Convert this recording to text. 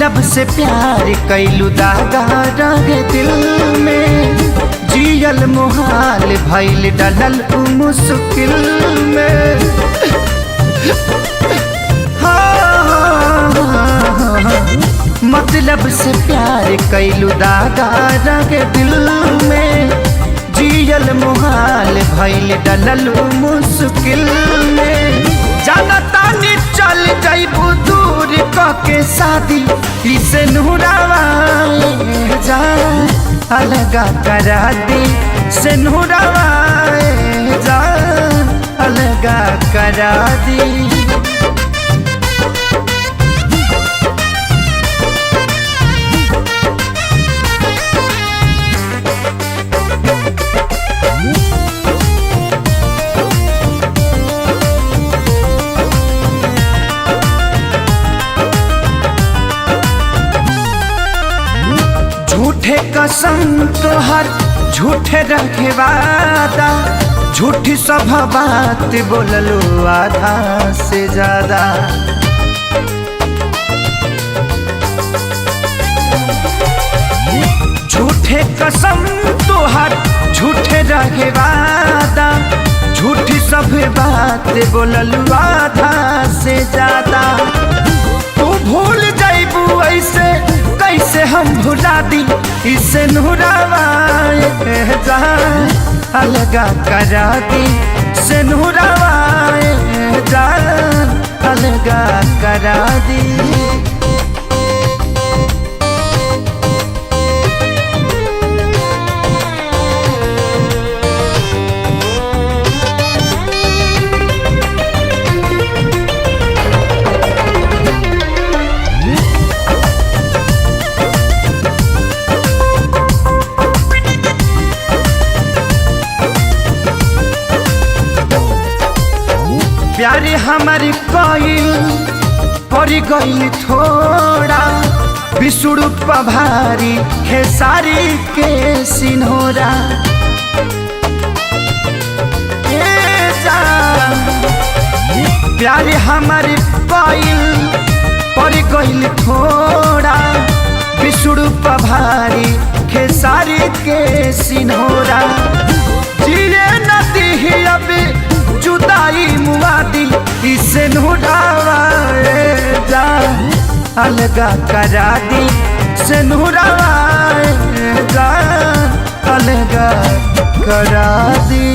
मतलब से प्यार कैलू दागा रहे दिल में, जियल मुहाल भइल डलल मुश्किल में। मतलब से प्यार कैलू दागा रहे दिल में, जियल मुहाल भइल डलल मुश्किल में। जानता नी चल जाइबू दूर के शादी इसे नूरावा जा अलगा करा दी, से नूरावा जा अलगा करा दी। झूठे कसम तोहर झूठे रखे वादा, झूठी सब बात बोललो आधा से ज्यादा। झूठे कसम तोहर झूठे रखे वादा, झूठी सब बात बोललो आधा से ज्यादा। तू भूल जाइबू ऐसे कैसे हम भुला दी, इसे नूरावा जा अलगा करा दी, से नूरावा जा अलगा करा दी। प्यारे हमारी कोइल पड़ी गई थोड़ा, विष्णु पभारी खेसारी के सिन्होरा। प्यारे हमारी कोइल पड़ी गई थोड़ा, विष्णु पभारी खेसारी के सिन्होरा। जिए नदी ही अभी जुदाई मुआदी, इसे नूरावा जा अलगा करा दी, से नूरावा जा अलगा करा दी।